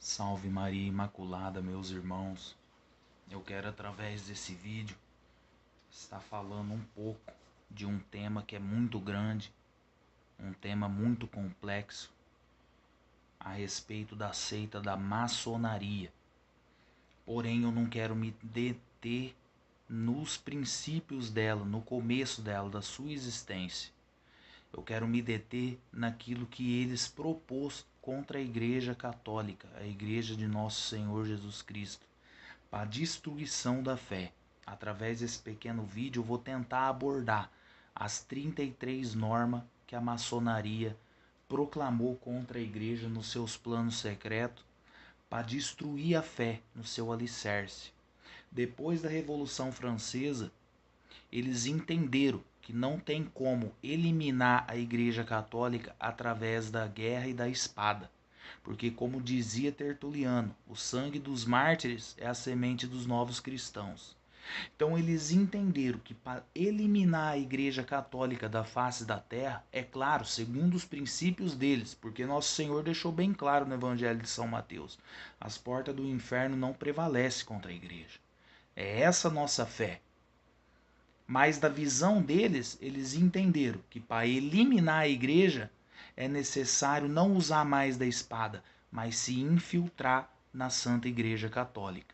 Salve Maria Imaculada, meus irmãos. Eu quero, através desse vídeo, estar falando um pouco de um tema que é muito grande, um tema muito complexo, a respeito da seita da maçonaria. Porém, eu não quero me deter nos princípios dela, no começo dela, da sua existência. Eu quero me deter naquilo que eles propôs contra a Igreja Católica, a Igreja de Nosso Senhor Jesus Cristo, para a destruição da fé. Através desse pequeno vídeo eu vou tentar abordar as 33 normas que a maçonaria proclamou contra a igreja nos seus planos secretos para destruir a fé no seu alicerce. Depois da Revolução Francesa, eles entenderam que não tem como eliminar a Igreja Católica através da guerra e da espada. Porque, como dizia Tertuliano, o sangue dos mártires é a semente dos novos cristãos. Então eles entenderam que para eliminar a Igreja Católica da face da terra, é claro, segundo os princípios deles, porque Nosso Senhor deixou bem claro no Evangelho de São Mateus, as portas do inferno não prevalecem contra a Igreja. É essa a nossa fé. Mas da visão deles, eles entenderam que para eliminar a igreja é necessário não usar mais da espada, mas se infiltrar na Santa Igreja Católica.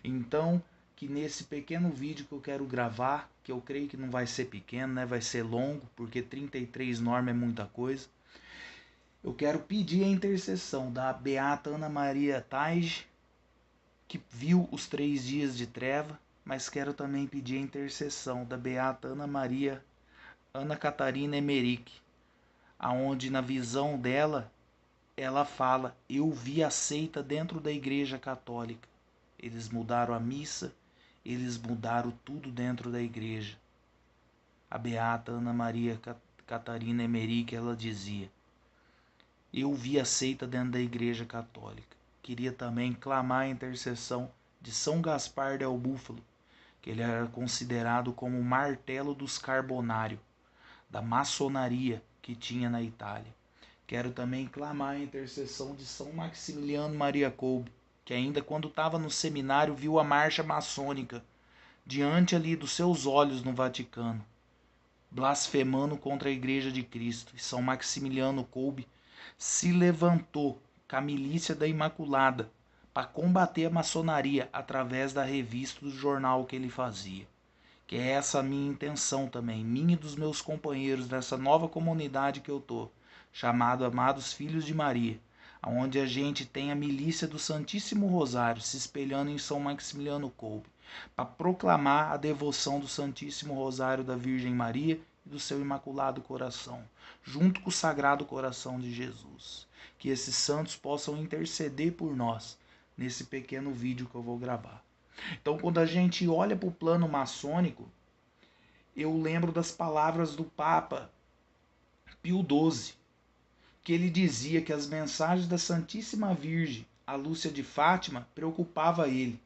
Então, que nesse pequeno vídeo que eu quero gravar, que eu creio que não vai ser pequeno, né? Vai ser longo, porque 33 normas é muita coisa. Eu quero pedir a intercessão da Beata Ana Maria Taige, que viu os 3 dias de treva, mas quero também pedir a intercessão da Beata Ana Catarina Emerick, aonde na visão dela, ela fala: eu vi a seita dentro da Igreja Católica. Eles mudaram a missa, eles mudaram tudo dentro da igreja. A Beata Ana Maria Catarina Emerick, ela dizia: eu vi a seita dentro da Igreja Católica. Queria também clamar a intercessão de São Gaspar del Búfalo, que ele era considerado como o martelo dos carbonários, da maçonaria que tinha na Itália. Quero também clamar a intercessão de São Maximiliano Maria Kolbe, que ainda quando estava no seminário viu a marcha maçônica diante ali dos seus olhos no Vaticano, blasfemando contra a Igreja de Cristo. E São Maximiliano Kolbe se levantou com a milícia da Imaculada para combater a maçonaria através da revista do jornal que ele fazia. Que é essa a minha intenção também, minha e dos meus companheiros dessa nova comunidade que eu tô, chamado Amados Filhos de Maria, onde a gente tem a milícia do Santíssimo Rosário se espelhando em São Maximiliano Kolbe, para proclamar a devoção do Santíssimo Rosário da Virgem Maria e do seu Imaculado Coração, junto com o Sagrado Coração de Jesus. Que esses santos possam interceder por nós nesse pequeno vídeo que eu vou gravar. Então, quando a gente olha para o plano maçônico, eu lembro das palavras do Papa Pio XII, que ele dizia que as mensagens da Santíssima Virgem, a Lúcia de Fátima, preocupava ele.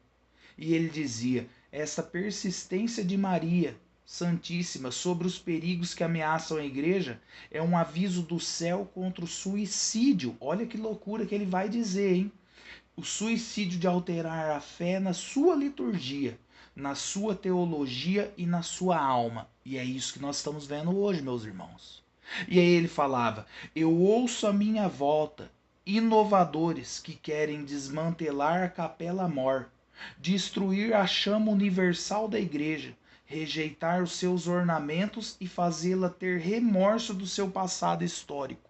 E ele dizia: essa persistência de Maria Santíssima sobre os perigos que ameaçam a igreja é um aviso do céu contra o suicídio. Olha que loucura que ele vai dizer, hein? O suicídio de alterar a fé na sua liturgia, na sua teologia e na sua alma. E é isso que nós estamos vendo hoje, meus irmãos. E aí ele falava: eu ouço à minha volta inovadores que querem desmantelar a capela mor, destruir a chama universal da igreja, rejeitar os seus ornamentos e fazê-la ter remorso do seu passado histórico.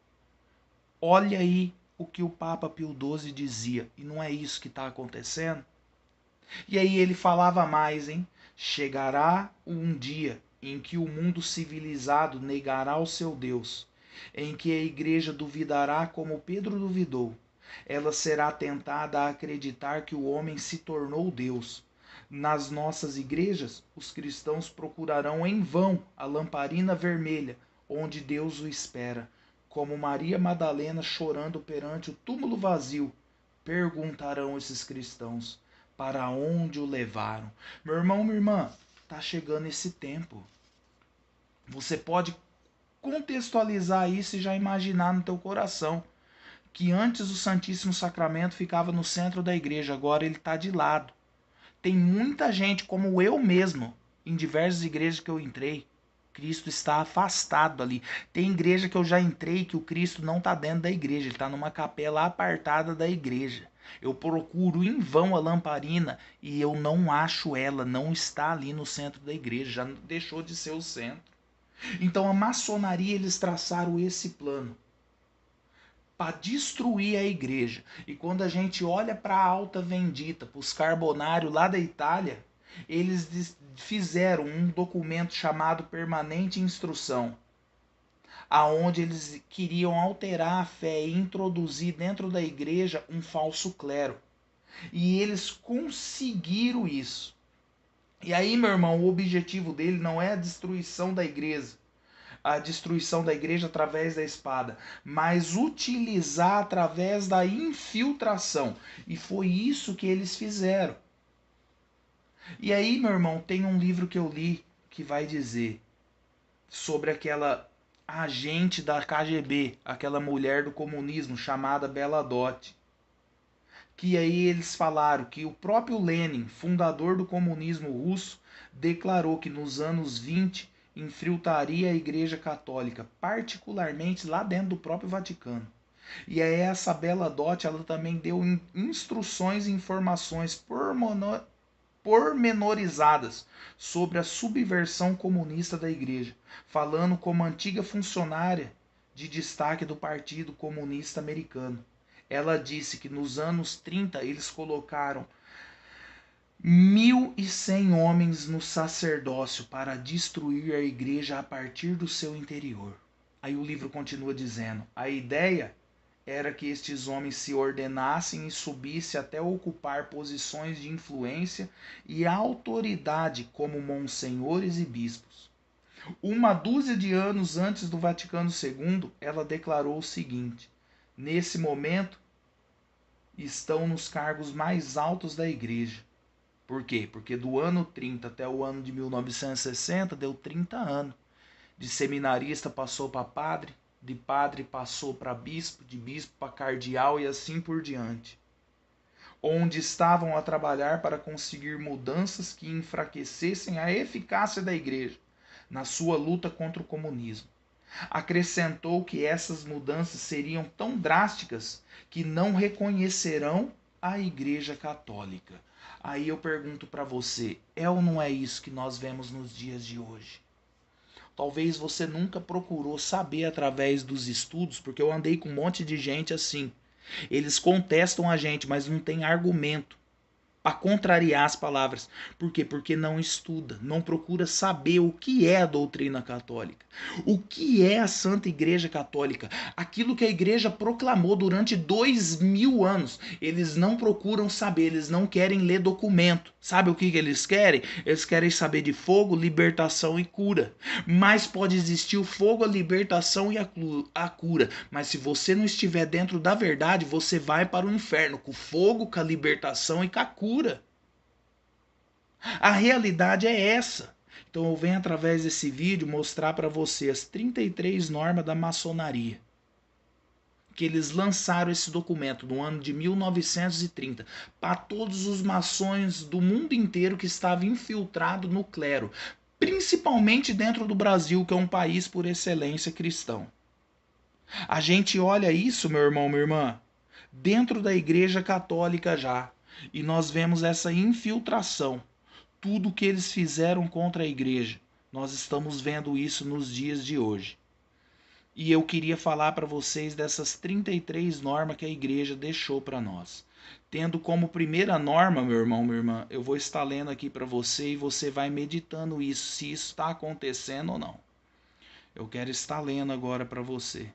Olha aí o que o Papa Pio XII dizia, e não é isso que está acontecendo? E aí ele falava mais, hein? Chegará um dia em que o mundo civilizado negará o seu Deus, em que a igreja duvidará como Pedro duvidou. Ela será tentada a acreditar que o homem se tornou Deus. Nas nossas igrejas, os cristãos procurarão em vão a lamparina vermelha, onde Deus o espera. Como Maria Madalena chorando perante o túmulo vazio, perguntarão esses cristãos: para onde o levaram? Meu irmão, minha irmã, está chegando esse tempo. Você pode contextualizar isso e já imaginar no teu coração que antes o Santíssimo Sacramento ficava no centro da igreja, agora ele está de lado. Tem muita gente, como eu mesmo, em diversas igrejas que eu entrei, Cristo está afastado ali. Tem igreja que eu já entrei que o Cristo não está dentro da igreja, ele está numa capela apartada da igreja. Eu procuro em vão a lamparina e eu não acho ela, não está ali no centro da igreja, já deixou de ser o centro. Então a maçonaria, eles traçaram esse plano para destruir a igreja. E quando a gente olha para a Alta Vendita, para os carbonários lá da Itália, eles fizeram um documento chamado Permanente Instrução, aonde eles queriam alterar a fé e introduzir dentro da igreja um falso clero. E eles conseguiram isso. E aí, meu irmão, o objetivo dele não é a destruição da igreja através da espada, mas utilizar através da infiltração. E foi isso que eles fizeram. E aí, meu irmão, tem um livro que eu li que vai dizer sobre aquela agente da KGB, aquela mulher do comunismo chamada Bela Dot. Que aí eles falaram que o próprio Lenin, fundador do comunismo russo, declarou que nos anos 20 infiltraria a Igreja Católica, particularmente lá dentro do próprio Vaticano. E aí essa Bela Dot, ela também deu instruções e informações pormenorizadas sobre a subversão comunista da Igreja, falando como antiga funcionária de destaque do Partido Comunista Americano. Ela disse que nos anos 30 eles colocaram 1.100 homens no sacerdócio para destruir a igreja a partir do seu interior. Aí o livro continua dizendo: a ideia era que estes homens se ordenassem e subissem até ocupar posições de influência e autoridade como monsenhores e bispos. Uma dúzia de anos antes do Vaticano II, ela declarou o seguinte: nesse momento, estão nos cargos mais altos da igreja. Por quê? Porque do ano 30 até o ano de 1960 deu 30 anos. De seminarista passou para padre, de padre passou para bispo, de bispo para cardeal e assim por diante. Onde estavam a trabalhar para conseguir mudanças que enfraquecessem a eficácia da igreja na sua luta contra o comunismo. Acrescentou que essas mudanças seriam tão drásticas que não reconhecerão a Igreja Católica. Aí eu pergunto para você, é ou não é isso que nós vemos nos dias de hoje? Talvez você nunca procurou saber através dos estudos, porque eu andei com um monte de gente assim. Eles contestam a gente, mas não tem argumento para contrariar as palavras. Por quê? Porque não estuda, não procura saber o que é a doutrina católica, o que é a Santa Igreja Católica, aquilo que a igreja proclamou durante 2000 anos. Eles não procuram saber, eles não querem ler documento. Sabe o que eles querem? Eles querem saber de fogo, libertação e cura. Mas pode existir o fogo, a libertação e a cura. Mas se você não estiver dentro da verdade, você vai para o inferno com o fogo, com a libertação e com a cura. A realidade é essa. Então eu venho através desse vídeo mostrar para você as 33 normas da maçonaria. Que eles lançaram esse documento no ano de 1930 para todos os maçons do mundo inteiro que estavam infiltrados no clero, principalmente dentro do Brasil, que é um país por excelência cristão. A gente olha isso, meu irmão, minha irmã, dentro da Igreja Católica já, e nós vemos essa infiltração. Tudo que eles fizeram contra a igreja, nós estamos vendo isso nos dias de hoje. E eu queria falar para vocês dessas 33 normas que a igreja deixou para nós. Tendo como primeira norma, meu irmão, minha irmã, eu vou estar lendo aqui para você e você vai meditando isso, se isso está acontecendo ou não. Eu quero estar lendo agora para você.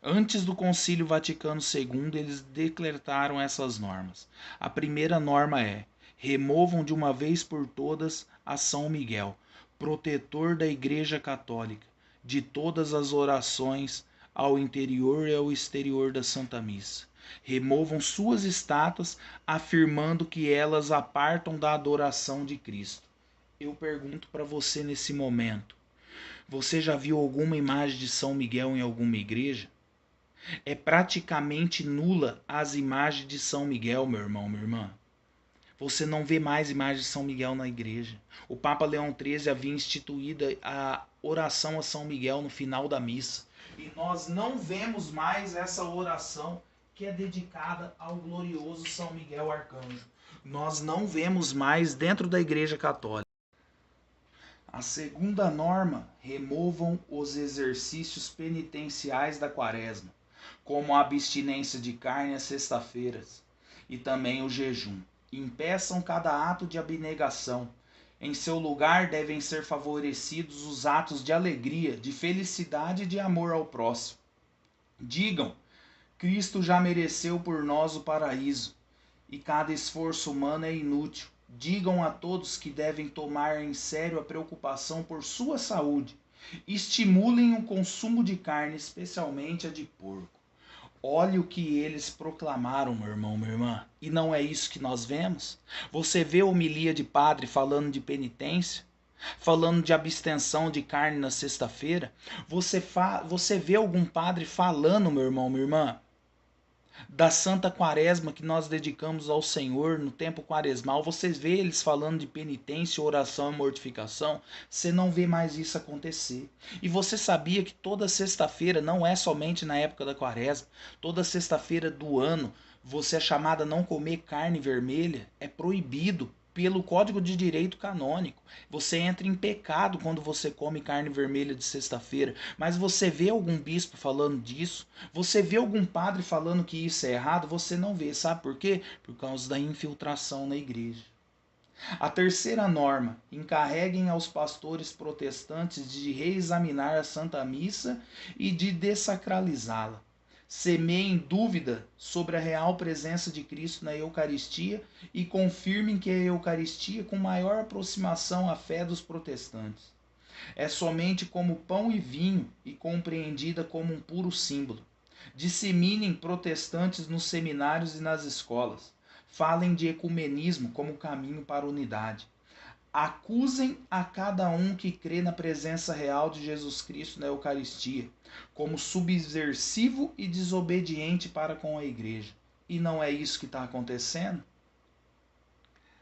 Antes do Concílio Vaticano II, eles decretaram essas normas. A primeira norma é: removam de uma vez por todas a São Miguel, protetor da Igreja Católica, de todas as orações ao interior e ao exterior da Santa Missa. Removam suas estátuas, afirmando que elas apartam da adoração de Cristo. Eu pergunto para você nesse momento: Você já viu alguma imagem de São Miguel em alguma igreja? É praticamente nula as imagens de São Miguel, meu irmão, minha irmã. Você não vê mais imagens de São Miguel na igreja. O Papa Leão XIII havia instituído a oração a São Miguel no final da missa. E nós não vemos mais essa oração que é dedicada ao glorioso São Miguel Arcanjo. Nós não vemos mais dentro da Igreja Católica. A segunda norma, removam os exercícios penitenciais da quaresma, como a abstinência de carne às sextas-feiras e também o jejum. Impeçam cada ato de abnegação. Em seu lugar devem ser favorecidos os atos de alegria, de felicidade e de amor ao próximo. Digam, Cristo já mereceu por nós o paraíso, e cada esforço humano é inútil. Digam a todos que devem tomar em sério a preocupação por sua saúde. Estimulem o consumo de carne, especialmente a de porco. Olhe o que eles proclamaram, meu irmão, minha irmã. E não é isso que nós vemos? Você vê a homilia de padre falando de penitência? Falando de abstenção de carne na sexta-feira? Você vê algum padre falando, meu irmão, minha irmã, da Santa Quaresma que nós dedicamos ao Senhor no tempo quaresmal? Vocês vê eles falando de penitência, oração e mortificação? Você não vê mais isso acontecer. E você sabia que toda sexta-feira, não é somente na época da Quaresma, toda sexta-feira do ano, você é chamado a não comer carne vermelha? É proibido pelo Código de Direito Canônico. Você entra em pecado quando você come carne vermelha de sexta-feira. Mas você vê algum bispo falando disso? Você vê algum padre falando que isso é errado? Você não vê. Sabe por quê? Por causa da infiltração na igreja. A terceira norma: encarreguem aos pastores protestantes de reexaminar a Santa Missa e de dessacralizá-la. Semeiem dúvida sobre a real presença de Cristo na Eucaristia e confirmem que a Eucaristia com maior aproximação à fé dos protestantes. É somente como pão e vinho e compreendida como um puro símbolo. Disseminem protestantes nos seminários e nas escolas. Falem de ecumenismo como caminho para a unidade. Acusem a cada um que crê na presença real de Jesus Cristo na Eucaristia, como subversivo e desobediente para com a igreja. E não é isso que está acontecendo?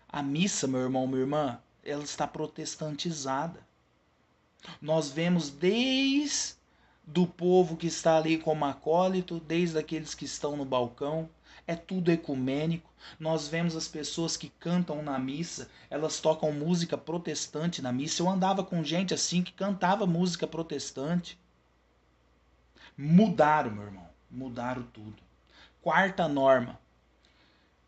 A missa, meu irmão, minha irmã, ela está protestantizada. Nós vemos desde do povo que está ali como acólito, desde aqueles que estão no balcão, é tudo ecumênico. Nós vemos as pessoas que cantam na missa, elas tocam música protestante na missa. Eu andava com gente assim que cantava música protestante. Mudaram, meu irmão, mudaram tudo. Quarta norma: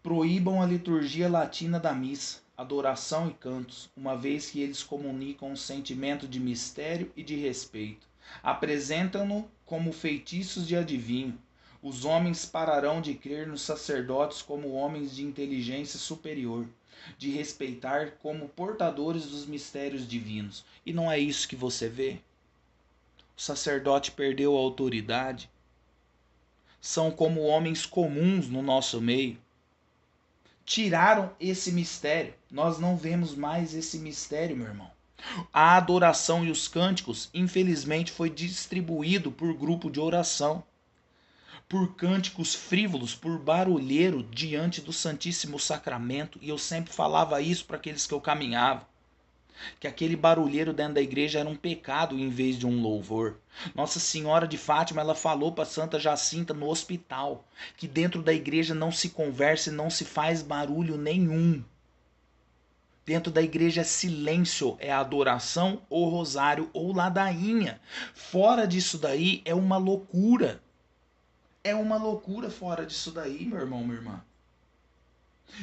proíbam a liturgia latina da missa, adoração e cantos, uma vez que eles comunicam um sentimento de mistério e de respeito. Apresentam-no como feitiços de adivinho. Os homens pararão de crer nos sacerdotes como homens de inteligência superior, de respeitar como portadores dos mistérios divinos. E não é isso que você vê? O sacerdote perdeu a autoridade. São como homens comuns no nosso meio. Tiraram esse mistério. Nós não vemos mais esse mistério, meu irmão. A adoração e os cânticos, infelizmente, foi distribuído por grupo de oração, por cânticos frívolos, por barulheiro diante do Santíssimo Sacramento. E eu sempre falava isso para aqueles que eu caminhava, que aquele barulheiro dentro da igreja era um pecado em vez de um louvor. Nossa Senhora de Fátima, ela falou para Santa Jacinta no hospital que dentro da igreja não se conversa e não se faz barulho nenhum. Dentro da igreja é silêncio, é adoração ou rosário ou ladainha. Fora disso daí é uma loucura. É uma loucura fora disso daí, meu irmão, minha irmã.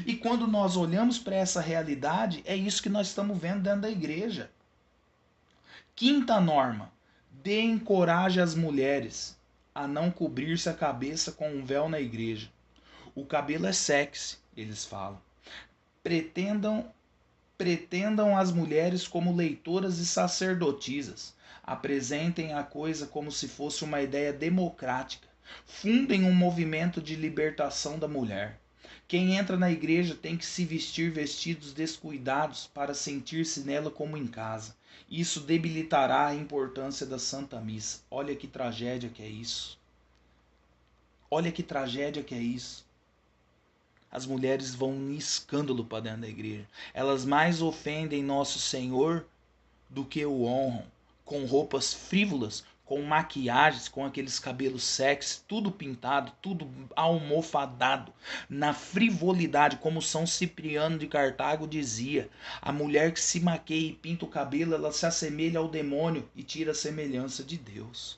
E quando nós olhamos para essa realidade, é isso que nós estamos vendo dentro da igreja. Quinta norma: deem coragem às mulheres a não cobrir-se a cabeça com um véu na igreja. O cabelo é sexy, eles falam. Pretendam as mulheres como leitoras e sacerdotisas. Apresentem a coisa como se fosse uma ideia democrática. Fundem um movimento de libertação da mulher. Quem entra na igreja tem que se vestir vestidos descuidados para sentir-se nela como em casa. Isso debilitará a importância da Santa Missa. Olha que tragédia que é isso. Olha que tragédia que é isso. As mulheres vão em escândalo para dentro da igreja. Elas mais ofendem nosso Senhor do que o honram. Com roupas frívolas, com maquiagens, com aqueles cabelos sexy, tudo pintado, tudo almofadado, na frivolidade, como São Cipriano de Cartago dizia. A mulher que se maqueia e pinta o cabelo, ela se assemelha ao demônio e tira a semelhança de Deus.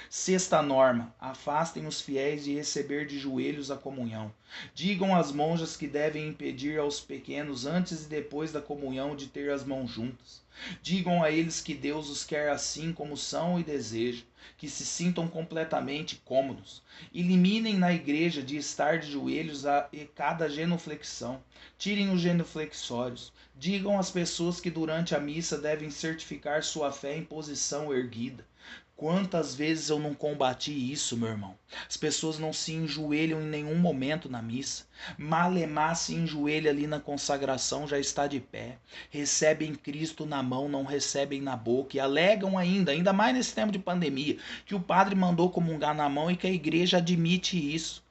Sexta norma: afastem os fiéis de receber de joelhos a comunhão. Digam às monjas que devem impedir aos pequenos, antes e depois da comunhão, de ter as mãos juntas. Digam a eles que Deus os quer assim como são e deseja, que se sintam completamente cômodos. Eliminem na igreja de estar de joelhos a cada genuflexão. Tirem os genuflexórios. Digam às pessoas que durante a missa devem certificar sua fé em posição erguida. Quantas vezes eu não combati isso, meu irmão? As pessoas não se enjoelham em nenhum momento na missa. Malemar se enjoelha ali na consagração, já está de pé. Recebem Cristo na mão, não recebem na boca. E alegam ainda mais nesse tempo de pandemia, que o padre mandou comungar na mão e que a igreja admite isso.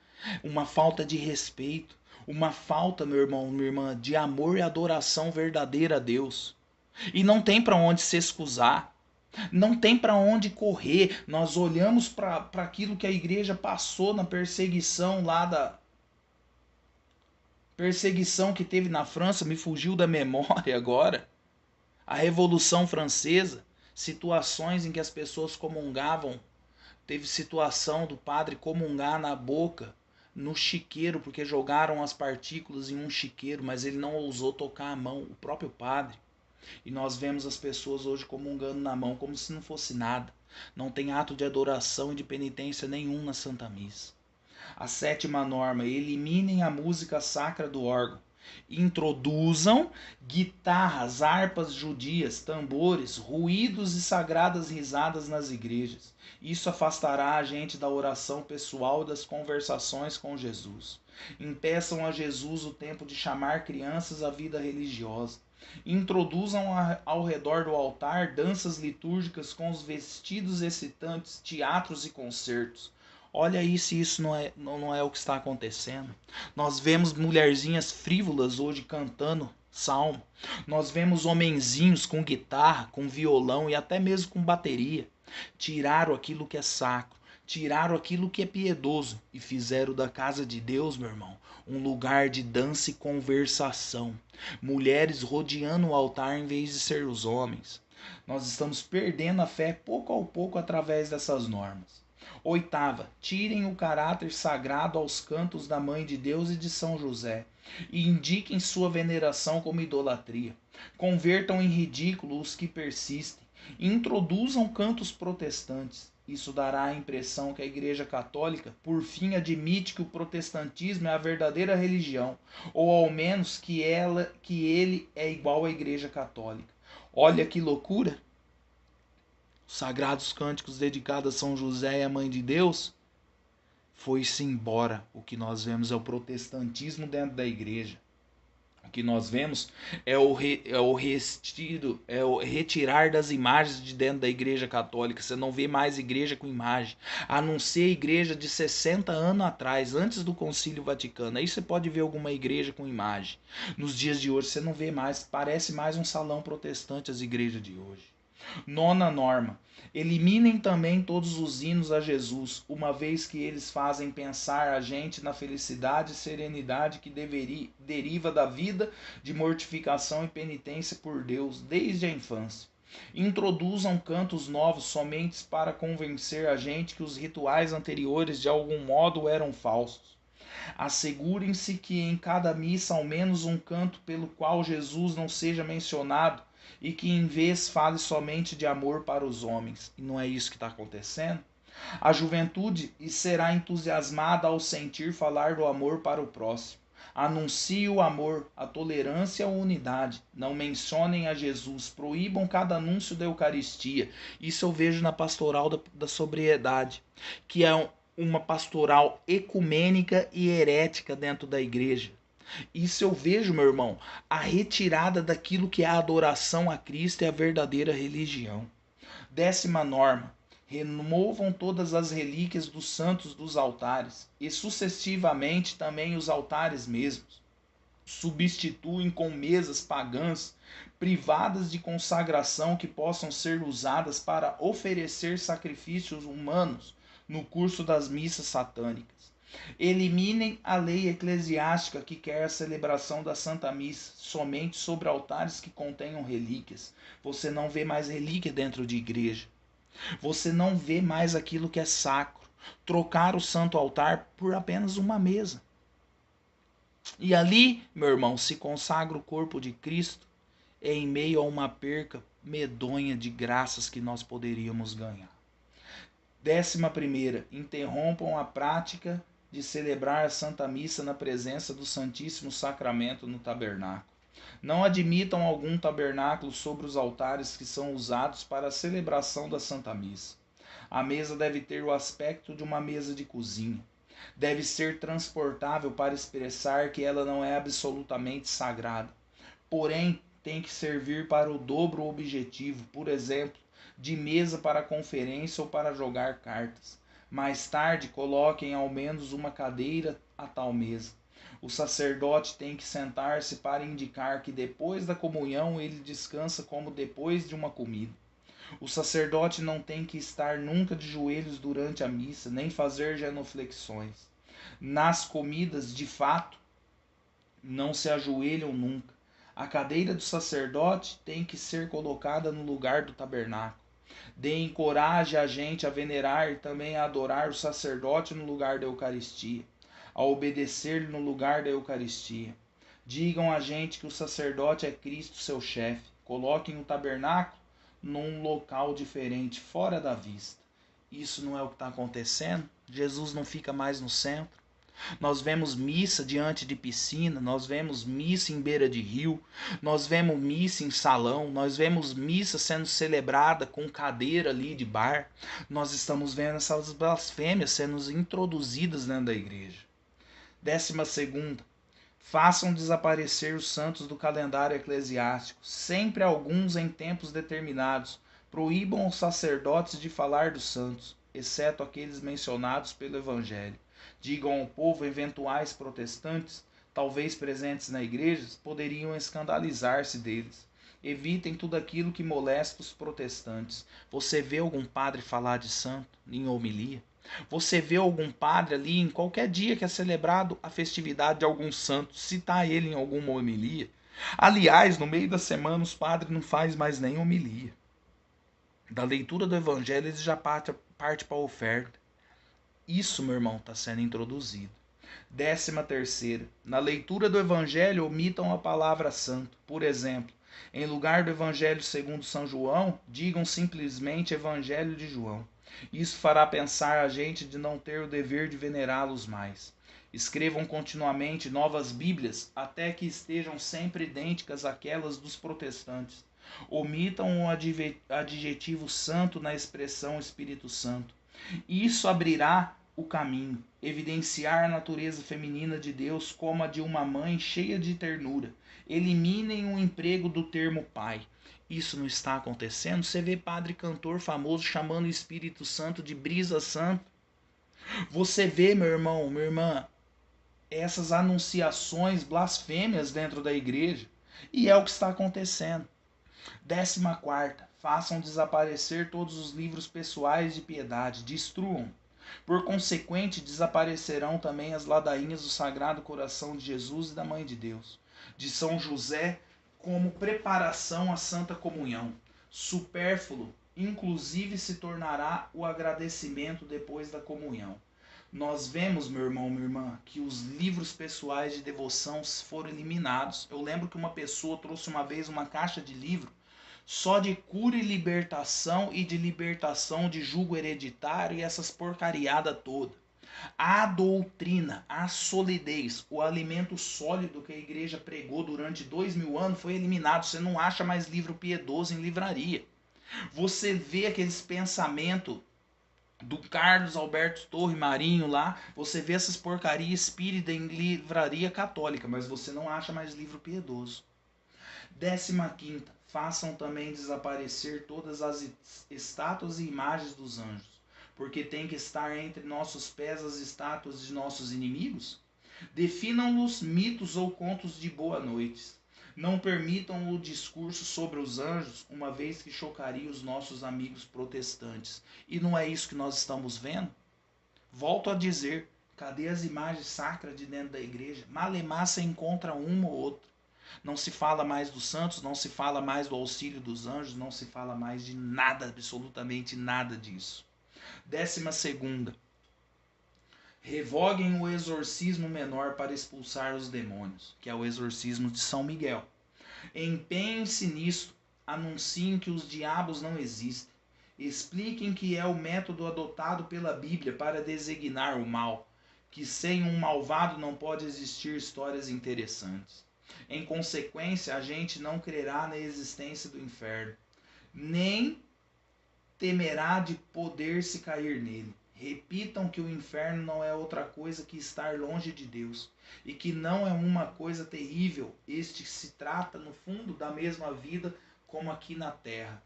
Uma falta de respeito, uma falta, meu irmão, minha irmã, de amor e adoração verdadeira a Deus. E não tem para onde se excusar. Não tem para onde correr. Nós olhamos para aquilo que a igreja passou na perseguição lá da perseguição que teve na França, me fugiu da memória agora. A Revolução Francesa, situações em que as pessoas comungavam. Teve situação do padre comungar na boca, no chiqueiro, porque jogaram as partículas em um chiqueiro, mas ele não ousou tocar a mão, o próprio padre. E nós vemos as pessoas hoje comungando na mão como se não fosse nada. Não tem ato de adoração e de penitência nenhum na Santa Missa. A sétima norma: eliminem a música sacra do órgão. Introduzam guitarras, harpas judias, tambores, ruídos e sagradas risadas nas igrejas. Isso afastará a gente da oração pessoal e das conversações com Jesus. Impeçam a Jesus o tempo de chamar crianças à vida religiosa. Introduzam ao redor do altar danças litúrgicas com os vestidos excitantes, teatros e concertos. Olha aí se isso não é o que está acontecendo. Nós vemos mulherzinhas frívolas hoje cantando salmo. Nós vemos homenzinhos com guitarra, com violão e até mesmo com bateria. Tiraram aquilo que é sacro, tiraram aquilo que é piedoso e fizeram da casa de Deus, meu irmão, um lugar de dança e conversação. Mulheres rodeando o altar em vez de ser os homens. Nós estamos perdendo a fé pouco a pouco através dessas normas. Oitava: tirem o caráter sagrado aos cantos da Mãe de Deus e de São José e indiquem sua veneração como idolatria. Convertam em ridículo os que persistem. Introduzam cantos protestantes. Isso dará a impressão que a Igreja Católica, por fim, admite que o protestantismo é a verdadeira religião, ou ao menos que ele é igual à Igreja Católica. Olha que loucura! Os sagrados cânticos dedicados a São José e à Mãe de Deus, foi-se embora. O que nós vemos é o protestantismo dentro da igreja. O que nós vemos é o retirar das imagens de dentro da igreja católica. Você não vê mais igreja com imagem, a não ser a igreja de 60 anos atrás, antes do Concílio Vaticano. Aí você pode ver alguma igreja com imagem. Nos dias de hoje você não vê mais, parece mais um salão protestante as igrejas de hoje. Nona norma: eliminem também todos os hinos a Jesus, uma vez que eles fazem pensar a gente na felicidade e serenidade que deriva da vida de mortificação e penitência por Deus desde a infância. Introduzam cantos novos somente para convencer a gente que os rituais anteriores de algum modo eram falsos. Assegurem-se que em cada missa ao menos um canto pelo qual Jesus não seja mencionado e que em vez fale somente de amor para os homens. E não é isso que está acontecendo? A juventude será entusiasmada ao sentir falar do amor para o próximo. Anuncie o amor, a tolerância e a unidade. Não mencionem a Jesus, proíbam cada anúncio da Eucaristia. Isso eu vejo na pastoral da sobriedade, que é uma pastoral ecumênica e herética dentro da igreja. Isso eu vejo, meu irmão, a retirada daquilo que é a adoração a Cristo e a verdadeira religião. 10ª norma: removam todas as relíquias dos santos dos altares e sucessivamente também os altares mesmos. Substituem com mesas pagãs privadas de consagração que possam ser usadas para oferecer sacrifícios humanos no curso das missas satânicas. Eliminem a lei eclesiástica que quer a celebração da Santa Missa somente sobre altares que contenham relíquias. Você não vê mais relíquia dentro de igreja. Você não vê mais aquilo que é sacro. Trocar o santo altar por apenas uma mesa. E ali, meu irmão, se consagra o corpo de Cristo em meio a uma perca medonha de graças que nós poderíamos ganhar. 11ª, interrompam a prática de celebrar a Santa Missa na presença do Santíssimo Sacramento no tabernáculo. Não admitam algum tabernáculo sobre os altares que são usados para a celebração da Santa Missa. A mesa deve ter o aspecto de uma mesa de cozinha. Deve ser transportável para expressar que ela não é absolutamente sagrada. Porém, tem que servir para o dobro objetivo, por exemplo, de mesa para conferência ou para jogar cartas. Mais tarde, coloquem ao menos uma cadeira a tal mesa. O sacerdote tem que sentar-se para indicar que depois da comunhão ele descansa como depois de uma comida. O sacerdote não tem que estar nunca de joelhos durante a missa, nem fazer genuflexões. Nas comidas, de fato, não se ajoelham nunca. A cadeira do sacerdote tem que ser colocada no lugar do tabernáculo. Deem coragem a gente a venerar e também a adorar o sacerdote no lugar da Eucaristia, a obedecer-lhe no lugar da Eucaristia. Digam a gente que o sacerdote é Cristo, seu chefe. Coloquem o tabernáculo num local diferente, fora da vista. Isso não é o que está acontecendo? Jesus não fica mais no centro? Nós vemos missa diante de piscina, nós vemos missa em beira de rio, nós vemos missa em salão, nós vemos missa sendo celebrada com cadeira ali de bar. Nós estamos vendo essas blasfêmias sendo introduzidas dentro da igreja. 12ª, façam desaparecer os santos do calendário eclesiástico, sempre alguns em tempos determinados. Proíbam os sacerdotes de falar dos santos, exceto aqueles mencionados pelo Evangelho. Digam ao povo, eventuais protestantes, talvez presentes na igreja, poderiam escandalizar-se deles. Evitem tudo aquilo que molesta os protestantes. Você vê algum padre falar de santo em homilia? Você vê algum padre ali em qualquer dia que é celebrado a festividade de algum santo, citar ele em alguma homilia? Aliás, no meio da semana os padres não fazem mais nem homilia. Da leitura do evangelho eles já partem para a oferta. Isso, meu irmão, está sendo introduzido. 13ª, na leitura do evangelho omitam a palavra santo. Por exemplo, em lugar do evangelho segundo São João, digam simplesmente evangelho de João. Isso fará pensar a gente de não ter o dever de venerá-los mais. Escrevam continuamente novas bíblias até que estejam sempre idênticas àquelas dos protestantes. Omitam o adjetivo santo na expressão Espírito Santo. Isso abrirá o caminho, evidenciar a natureza feminina de Deus como a de uma mãe cheia de ternura. Eliminem o emprego do termo pai. Isso não está acontecendo? Você vê padre cantor famoso chamando o Espírito Santo de brisa santa. Você vê, meu irmão, minha irmã, essas anunciações blasfêmias dentro da igreja. E é o que está acontecendo. 14ª, façam desaparecer todos os livros pessoais de piedade, destruam. Por consequente, desaparecerão também as ladainhas do Sagrado Coração de Jesus e da Mãe de Deus, de São José, como preparação à Santa Comunhão. Supérfluo, inclusive, se tornará o agradecimento depois da comunhão. Nós vemos, meu irmão, minha irmã, que os livros pessoais de devoção foram eliminados. Eu lembro que uma pessoa trouxe uma vez uma caixa de livro só de cura e libertação e de libertação de jugo hereditário e essas porcariadas toda. A doutrina, a solidez, o alimento sólido que a igreja pregou durante 2000 anos foi eliminado. Você não acha mais livro piedoso em livraria. Você vê aqueles pensamentos do Carlos Alberto Torre Marinho lá, você vê essas porcarias espírita em livraria católica, mas você não acha mais livro piedoso. 15ª, façam também desaparecer todas as estátuas e imagens dos anjos, porque tem que estar entre nossos pés as estátuas de nossos inimigos? Definam-nos mitos ou contos de boa noite. Não permitam o discurso sobre os anjos, uma vez que chocaria os nossos amigos protestantes. E não é isso que nós estamos vendo? Volto a dizer, cadê as imagens sacras de dentro da igreja? Malemar se encontra uma ou outra. Não se fala mais dos santos, não se fala mais do auxílio dos anjos, não se fala mais de nada, absolutamente nada disso. 12ª, revoguem o exorcismo menor para expulsar os demônios, que é o exorcismo de São Miguel. Empenhem-se nisto, anunciem que os diabos não existem, expliquem que é o método adotado pela Bíblia para designar o mal, que sem um malvado não pode existir histórias interessantes. Em consequência, a gente não crerá na existência do inferno, nem temerá de poder se cair nele. Repitam que o inferno não é outra coisa que estar longe de Deus, e que não é uma coisa terrível. Este se trata, no fundo, da mesma vida como aqui na terra.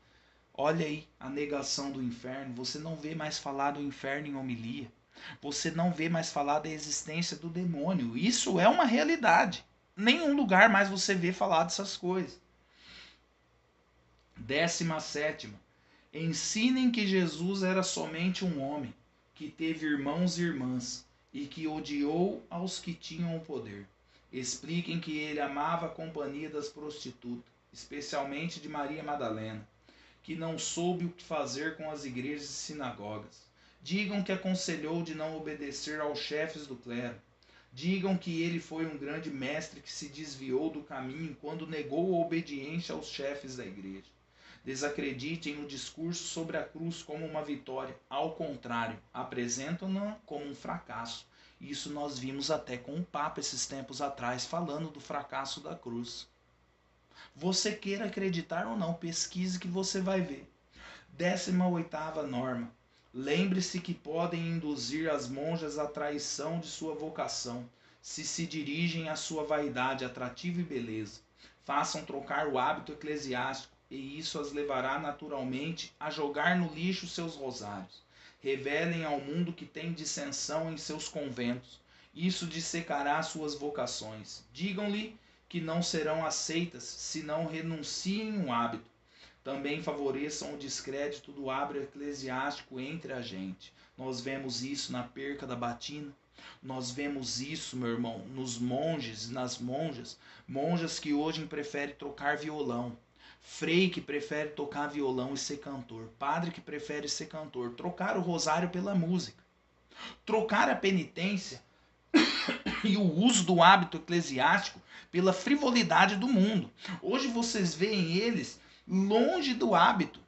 Olha aí a negação do inferno. Você não vê mais falar do inferno em homilia. Você não vê mais falar da existência do demônio. Isso é uma realidade. Nenhum lugar mais você vê falar dessas coisas. 17ª, ensinem que Jesus era somente um homem, que teve irmãos e irmãs, e que odiou aos que tinham o poder. Expliquem que ele amava a companhia das prostitutas, especialmente de Maria Madalena, que não soube o que fazer com as igrejas e sinagogas. Digam que aconselhou de não obedecer aos chefes do clero. Digam que ele foi um grande mestre que se desviou do caminho quando negou a obediência aos chefes da igreja. Desacreditem o discurso sobre a cruz como uma vitória. Ao contrário, apresentam-na como um fracasso. Isso nós vimos até com o Papa esses tempos atrás, falando do fracasso da cruz. Você queira acreditar ou não, pesquise que você vai ver. 18ª norma. Lembre-se que podem induzir as monjas à traição de sua vocação, se dirigem à sua vaidade atrativa e beleza. Façam trocar o hábito eclesiástico, e isso as levará naturalmente a jogar no lixo seus rosários. Revelem ao mundo que tem dissensão em seus conventos. Isso dissecará suas vocações. Digam-lhe que não serão aceitas se não renunciem o hábito. Também favoreçam o descrédito do hábito eclesiástico entre a gente. Nós vemos isso na perca da batina. Nós vemos isso, meu irmão, nos monges e nas monjas. Monjas que hoje preferem trocar violão. Frei que prefere tocar violão e ser cantor. Padre que prefere ser cantor. Trocar o rosário pela música. Trocar a penitência e o uso do hábito eclesiástico pela frivolidade do mundo. Hoje vocês veem eles longe do hábito,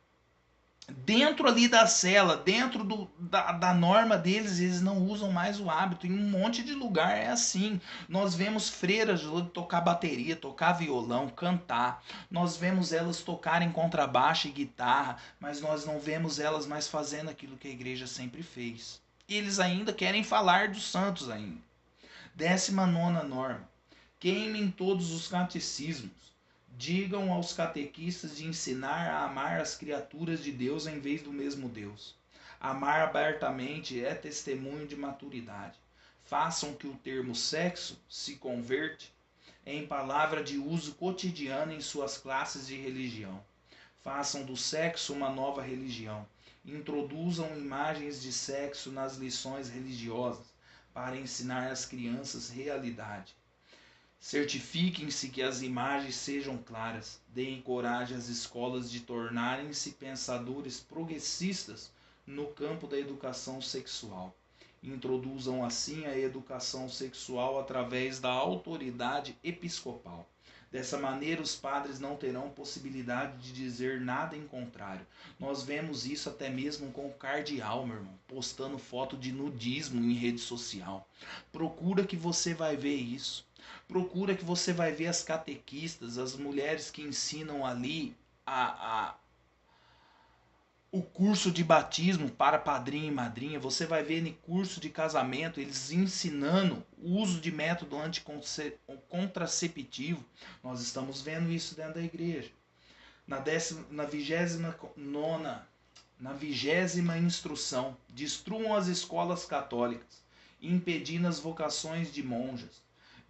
dentro ali da cela, dentro da norma deles, eles não usam mais o hábito. Em um monte de lugar é assim. Nós vemos freiras tocar bateria, tocar violão, cantar. Nós vemos elas tocarem contrabaixo e guitarra, mas nós não vemos elas mais fazendo aquilo que a igreja sempre fez. E eles ainda querem falar dos santos ainda. 19ª norma. Queimem todos os catecismos. Digam aos catequistas de ensinar a amar as criaturas de Deus em vez do mesmo Deus. Amar abertamente é testemunho de maturidade. Façam que o termo sexo se converte em palavra de uso cotidiano em suas classes de religião. Façam do sexo uma nova religião. Introduzam imagens de sexo nas lições religiosas para ensinar às crianças realidade. Certifiquem-se que as imagens sejam claras. Deem coragem às escolas de tornarem-se pensadores progressistas no campo da educação sexual. Introduzam assim a educação sexual através da autoridade episcopal. Dessa maneira, os padres não terão possibilidade de dizer nada em contrário. Nós vemos isso até mesmo com o cardeal, meu irmão, postando foto de nudismo em rede social. Procura que você vai ver isso. Procura que você vai ver as catequistas, as mulheres que ensinam ali o curso de batismo para padrinho e madrinha, você vai ver no curso de casamento eles ensinando o uso de método anticontraceptivo. Nós estamos vendo isso dentro da igreja. Na 29ª, na 20ª instrução, destruam as escolas católicas, impedindo as vocações de monjas.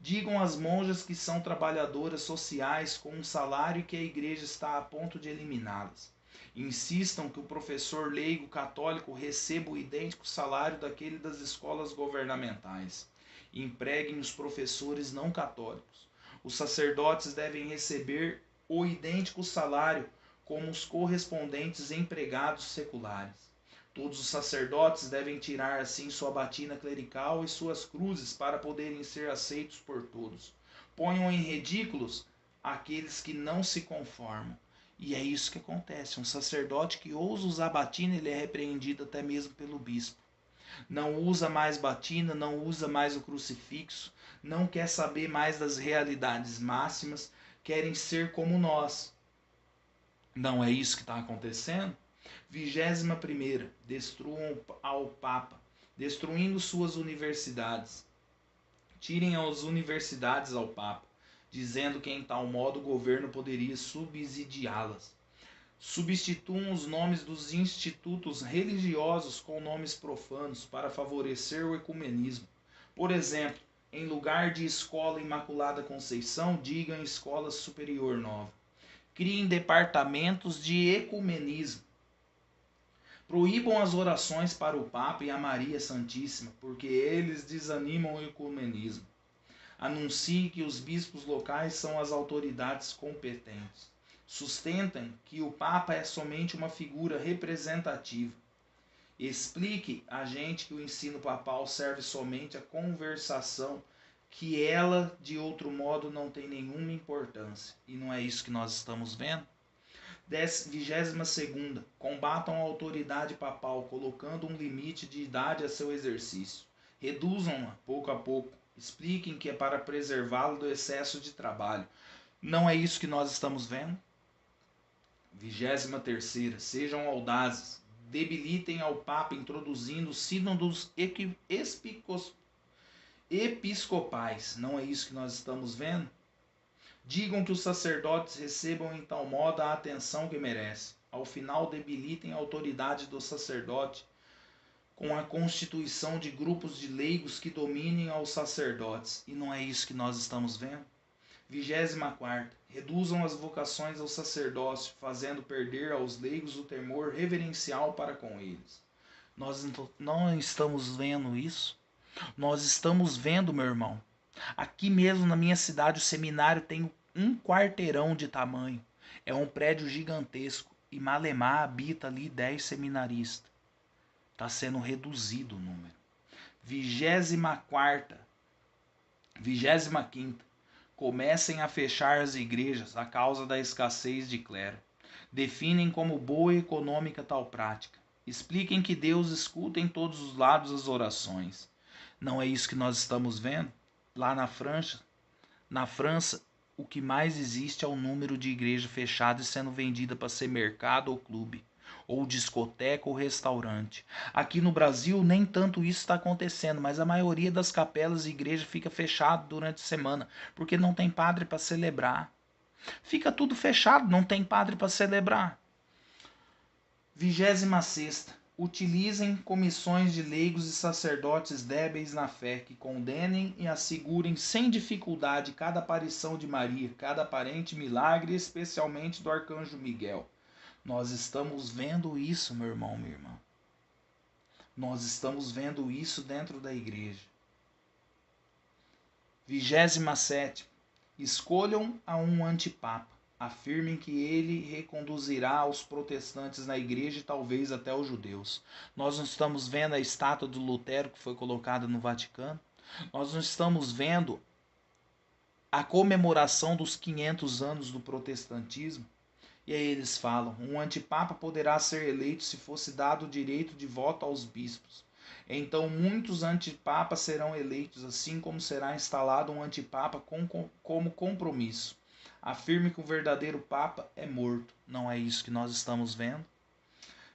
Digam às monjas que são trabalhadoras sociais com um salário e que a igreja está a ponto de eliminá-las. Insistam que o professor leigo católico receba o idêntico salário daquele das escolas governamentais. Empreguem os professores não católicos. Os sacerdotes devem receber o idêntico salário como os correspondentes empregados seculares. Todos os sacerdotes devem tirar assim sua batina clerical e suas cruzes para poderem ser aceitos por todos. Ponham em ridículos aqueles que não se conformam. E é isso que acontece. Um sacerdote que ousa usar batina, ele é repreendido até mesmo pelo bispo. Não usa mais batina, não usa mais o crucifixo, não quer saber mais das realidades máximas, querem ser como nós. Não é isso que está acontecendo? 21ª, destruam ao Papa, destruindo suas universidades. Tirem as universidades ao Papa, dizendo que em tal modo o governo poderia subsidiá-las. Substituam os nomes dos institutos religiosos com nomes profanos para favorecer o ecumenismo. Por exemplo, em lugar de Escola Imaculada Conceição, digam Escola Superior Nova. Criem departamentos de ecumenismo. Proíbam as orações para o Papa e a Maria Santíssima, porque eles desanimam o ecumenismo. Anuncie que os bispos locais são as autoridades competentes. Sustentem que o Papa é somente uma figura representativa. Explique a gente que o ensino papal serve somente à conversação, que ela, de outro modo, não tem nenhuma importância. E não é isso que nós estamos vendo? 22ª. Combatam a autoridade papal, colocando um limite de idade a seu exercício. Reduzam-na pouco a pouco. Expliquem que é para preservá-lo do excesso de trabalho. Não é isso que nós estamos vendo? 23ª. Sejam audazes. Debilitem ao Papa introduzindo o sínodos episcopais. Não é isso que nós estamos vendo? Digam que os sacerdotes recebam em tal modo a atenção que merecem. Ao final, debilitem a autoridade do sacerdote com a constituição de grupos de leigos que dominem aos sacerdotes. E não é isso que nós estamos vendo? 24ª. Reduzam as vocações ao sacerdócio, fazendo perder aos leigos o temor reverencial para com eles. Nós não estamos vendo isso? Nós estamos vendo, meu irmão. Aqui mesmo na minha cidade, o seminário tem um quarteirão de tamanho. É um prédio gigantesco. E malemar habita ali 10 seminaristas. Está sendo reduzido o número. 24ª. 25ª. Comecem a fechar as igrejas a causa da escassez de clero. Definem como boa e econômica tal prática. Expliquem que Deus escuta em todos os lados as orações. Não é isso que nós estamos vendo? Lá na França, o que mais existe é o número de igreja fechada e sendo vendida para ser mercado ou clube, ou discoteca ou restaurante. Aqui no Brasil nem tanto isso está acontecendo, mas a maioria das capelas e igrejas fica fechado durante a semana, porque não tem padre para celebrar. Fica tudo fechado, não tem padre para celebrar. 26ª. Utilizem comissões de leigos e sacerdotes débeis na fé, que condenem e assegurem sem dificuldade cada aparição de Maria, cada aparente milagre, especialmente do arcanjo Miguel. Nós estamos vendo isso, meu irmão, minha irmã. Nós estamos vendo isso dentro da igreja. 27ª. Escolham a um antipapa. Afirmem que ele reconduzirá os protestantes na igreja e talvez até os judeus. Nós não estamos vendo a estátua do Lutero que foi colocada no Vaticano. Nós não estamos vendo a comemoração dos 500 anos do protestantismo. E aí eles falam, um antipapa poderá ser eleito se fosse dado o direito de voto aos bispos. Então muitos antipapas serão eleitos, assim como será instalado um antipapa como compromisso. Afirme que o verdadeiro papa é morto. Não é isso que nós estamos vendo?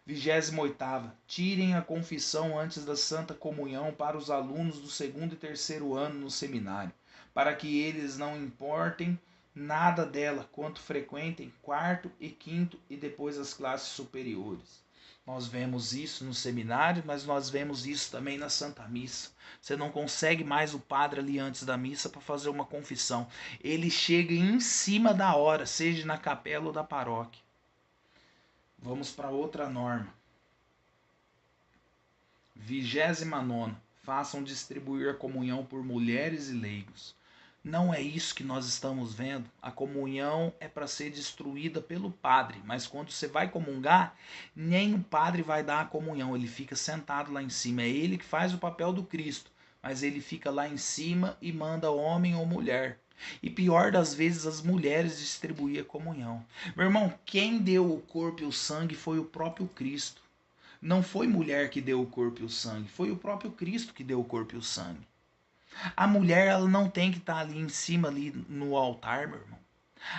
28ª. Tirem a confissão antes da Santa Comunhão para os alunos do 2º e 3º ano no seminário, para que eles não importem nada dela, quanto frequentem 4º e 5º e depois as classes superiores. Nós vemos isso no seminário, mas nós vemos isso também na Santa Missa. Você não consegue mais o padre ali antes da missa para fazer uma confissão. Ele chega em cima da hora, seja na capela ou da paróquia. Vamos para outra norma. 29ª. Façam distribuir a comunhão por mulheres e leigos. Não é isso que nós estamos vendo. A comunhão é para ser destruída pelo padre, mas quando você vai comungar, nem o padre vai dar a comunhão, ele fica sentado lá em cima. É ele que faz o papel do Cristo, mas ele fica lá em cima e manda homem ou mulher. E pior das vezes, as mulheres distribuem a comunhão. Meu irmão, quem deu o corpo e o sangue foi o próprio Cristo. Não foi mulher que deu o corpo e o sangue, foi o próprio Cristo que deu o corpo e o sangue. A mulher, ela não tem que estar ali em cima, ali no altar, meu irmão.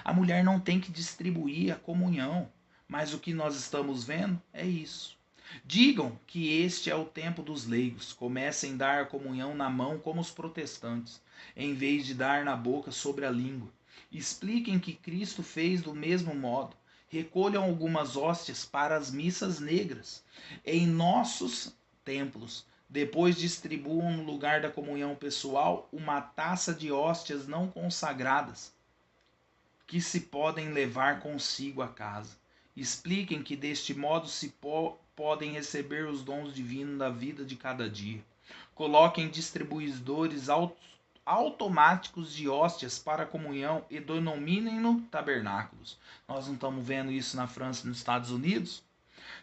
A mulher não tem que distribuir a comunhão. Mas o que nós estamos vendo é isso. Digam que este é o tempo dos leigos. Comecem a dar a comunhão na mão como os protestantes, em vez de dar na boca sobre a língua. Expliquem que Cristo fez do mesmo modo. Recolham algumas hóstias para as missas negras em nossos templos. Depois distribuam no lugar da comunhão pessoal uma taça de hóstias não consagradas que se podem levar consigo a casa. Expliquem que deste modo se podem receber os dons divinos da vida de cada dia. Coloquem distribuidores automáticos de hóstias para a comunhão e denominem-no tabernáculos. Nós não estamos vendo isso na França e nos Estados Unidos?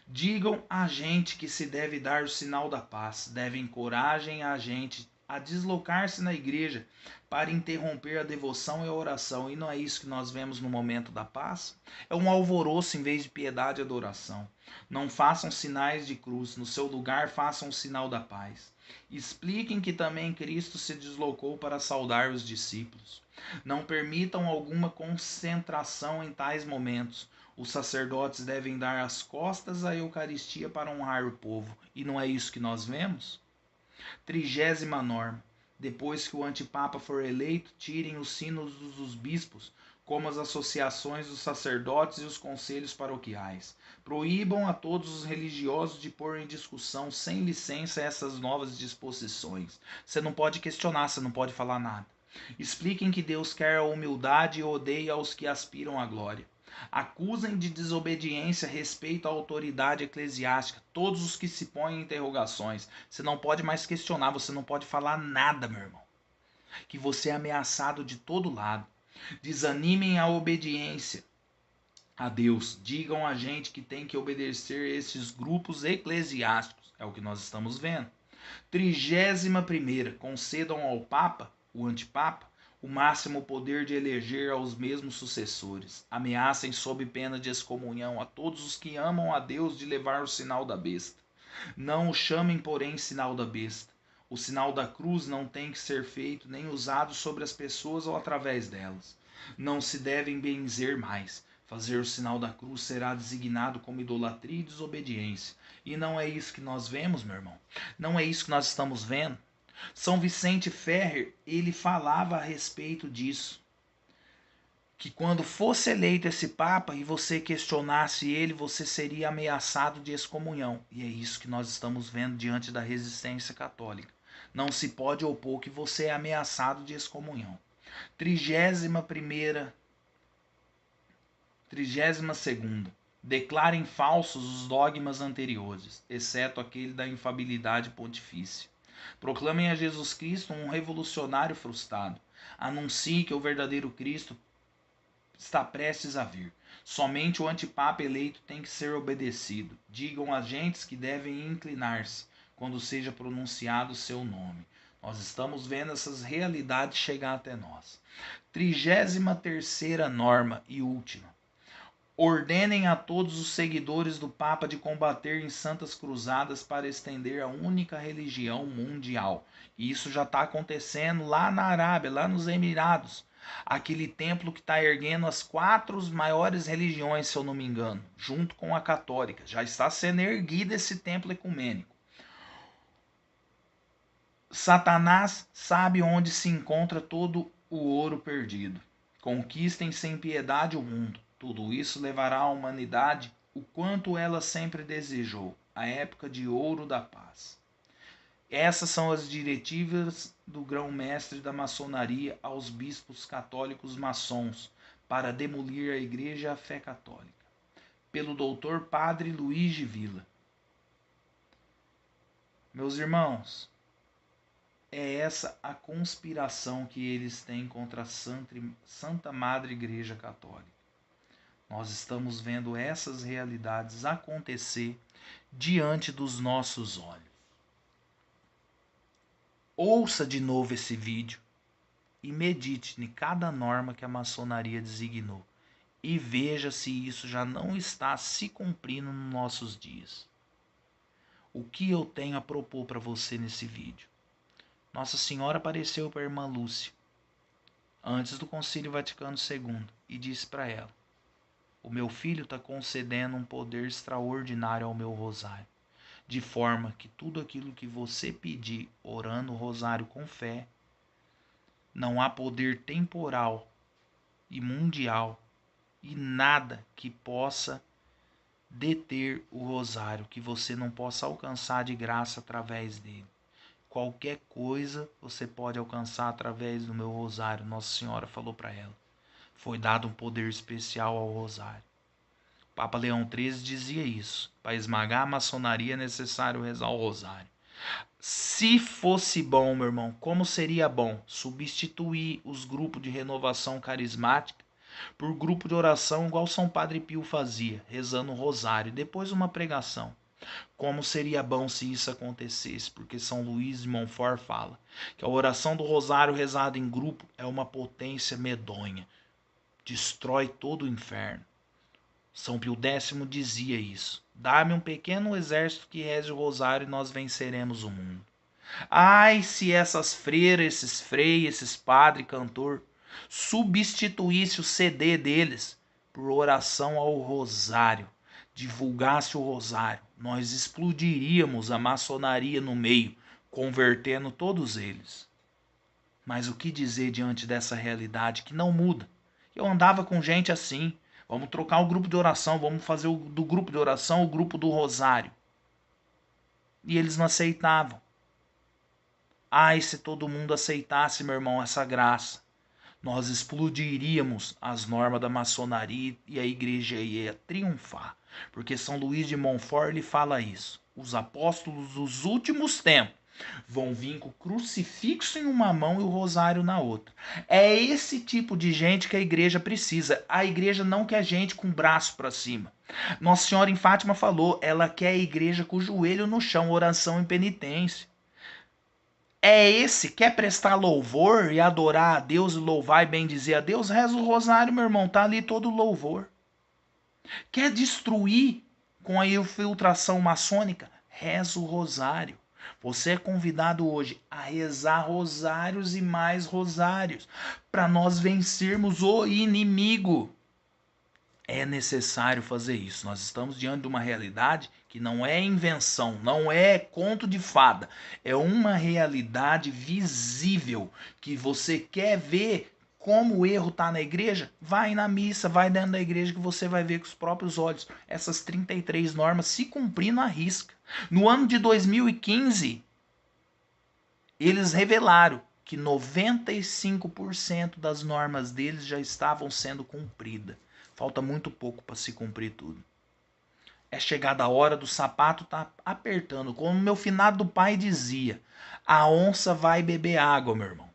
Digam a gente que se deve dar o sinal da paz. Devem coragem a gente a deslocar-se na igreja para interromper a devoção e a oração. E não é isso que nós vemos no momento da paz? É um alvoroço em vez de piedade e adoração. Não façam sinais de cruz. No seu lugar, façam o sinal da paz. Expliquem que também Cristo se deslocou para saudar os discípulos. Não permitam alguma concentração em tais momentos. Os sacerdotes devem dar as costas à Eucaristia para honrar o povo. E não é isso que nós vemos? 30ª norma. Depois que o antipapa for eleito, tirem os sinos dos bispos, como as associações dos sacerdotes e os conselhos paroquiais. Proíbam a todos os religiosos de pôr em discussão, sem licença, essas novas disposições. Você não pode questionar, você não pode falar nada. Expliquem que Deus quer a humildade e odeia aos que aspiram à glória. Acusem de desobediência respeito à autoridade eclesiástica todos os que se põem em interrogações. Você não pode mais questionar, você não pode falar nada, meu irmão. Que você é ameaçado de todo lado. Desanimem a obediência a Deus. Digam a gente que tem que obedecer esses grupos eclesiásticos. É o que nós estamos vendo. 31ª. Concedam ao Papa, o antipapa, o máximo poder de eleger aos mesmos sucessores. Ameacem sob pena de excomunhão a todos os que amam a Deus de levar o sinal da besta. Não o chamem, porém, sinal da besta. O sinal da cruz não tem que ser feito nem usado sobre as pessoas ou através delas. Não se devem benzer mais. Fazer o sinal da cruz será designado como idolatria e desobediência. E não é isso que nós vemos, meu irmão. Não é isso que nós estamos vendo. São Vicente Ferrer, ele falava a respeito disso. Que quando fosse eleito esse Papa e você questionasse ele, você seria ameaçado de excomunhão. E é isso que nós estamos vendo diante da resistência católica. Não se pode opor que você é ameaçado de excomunhão. 32ª. Declarem falsos os dogmas anteriores, exceto aquele da infabilidade pontifícia. Proclamem a Jesus Cristo um revolucionário frustrado. Anuncie que o verdadeiro Cristo está prestes a vir. Somente o antipapa eleito tem que ser obedecido. Digam às gentes que devem inclinar-se quando seja pronunciado o seu nome. Nós estamos vendo essas realidades chegar até nós. 33ª norma e última. Ordenem a todos os seguidores do Papa de combater em santas cruzadas para estender a única religião mundial. E isso já está acontecendo lá na Arábia, lá nos Emirados. Aquele templo que está erguendo as 4 maiores religiões, se eu não me engano, junto com a católica. Já está sendo erguido esse templo ecumênico. Satanás sabe onde se encontra todo o ouro perdido. Conquistem sem piedade o mundo. Tudo isso levará à humanidade o quanto ela sempre desejou, a época de ouro da paz. Essas são as diretivas do grão-mestre da maçonaria aos bispos católicos maçons para demolir a Igreja e a fé católica. Pelo doutor Padre Luiz de Vila. Meus irmãos, é essa a conspiração que eles têm contra a Santa Madre Igreja Católica. Nós estamos vendo essas realidades acontecer diante dos nossos olhos. Ouça de novo esse vídeo e medite em cada norma que a maçonaria designou e veja se isso já não está se cumprindo nos nossos dias. O que eu tenho a propor para você nesse vídeo? Nossa Senhora apareceu para a irmã Lúcia antes do Concílio Vaticano II e disse para ela: o meu filho está concedendo um poder extraordinário ao meu rosário, de forma que tudo aquilo que você pedir orando o rosário com fé, não há poder temporal e mundial e nada que possa deter o rosário, que você não possa alcançar de graça através dele. Qualquer coisa você pode alcançar através do meu rosário. Nossa Senhora falou para ela. Foi dado um poder especial ao rosário. Papa Leão XIII dizia isso. Para esmagar a maçonaria é necessário rezar o rosário. Se fosse bom, meu irmão, como seria bom substituir os grupos de renovação carismática por grupo de oração igual São Padre Pio fazia, rezando o rosário e depois uma pregação. Como seria bom se isso acontecesse, porque São Luís de Montfort fala que a oração do rosário rezada em grupo é uma potência medonha, destrói todo o inferno. São Pio X dizia isso. Dá-me um pequeno exército que reze o rosário e nós venceremos o mundo. Ai, se essas freiras, esses freios, esses padres, cantor, substituísse o CD deles por oração ao rosário, divulgasse o rosário, nós explodiríamos a maçonaria no meio, convertendo todos eles. Mas o que dizer diante dessa realidade que não muda? Eu andava com gente assim. Vamos trocar o grupo de oração, vamos fazer do grupo de oração o grupo do rosário. E eles não aceitavam. Ai, se todo mundo aceitasse, meu irmão, essa graça, nós explodiríamos as normas da maçonaria e a igreja ia triunfar. Porque São Luís de Montfort ele fala isso. Os apóstolos dos últimos tempos vão vir com o crucifixo em uma mão e o rosário na outra. É esse tipo de gente que a igreja precisa. A igreja não quer gente com o braço para cima. Nossa Senhora em Fátima falou, ela quer a igreja com o joelho no chão, oração e penitência. É esse, quer prestar louvor e adorar a Deus e louvar e bendizer a Deus? Reza o rosário, meu irmão, tá ali todo o louvor. Quer destruir com a infiltração maçônica? Reza o rosário. Você é convidado hoje a rezar rosários e mais rosários para nós vencermos o inimigo. É necessário fazer isso. Nós estamos diante de uma realidade que não é invenção, não é conto de fada. É uma realidade visível que você quer ver como o erro está na igreja. Vai na missa, vai dentro da igreja que você vai ver com os próprios olhos essas 33 normas se cumprindo à risca. No ano de 2015, eles revelaram que 95% das normas deles já estavam sendo cumpridas. Falta muito pouco para se cumprir tudo. É chegada a hora do sapato tá apertando. Como meu finado pai dizia, a onça vai beber água, meu irmão.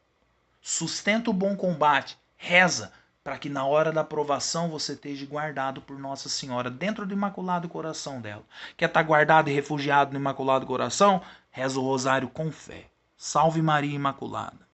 Sustenta o bom combate. Reza para que na hora da aprovação você esteja guardado por Nossa Senhora dentro do Imaculado Coração dela. Quer estar guardado e refugiado no Imaculado Coração? Reza o rosário com fé. Salve Maria Imaculada.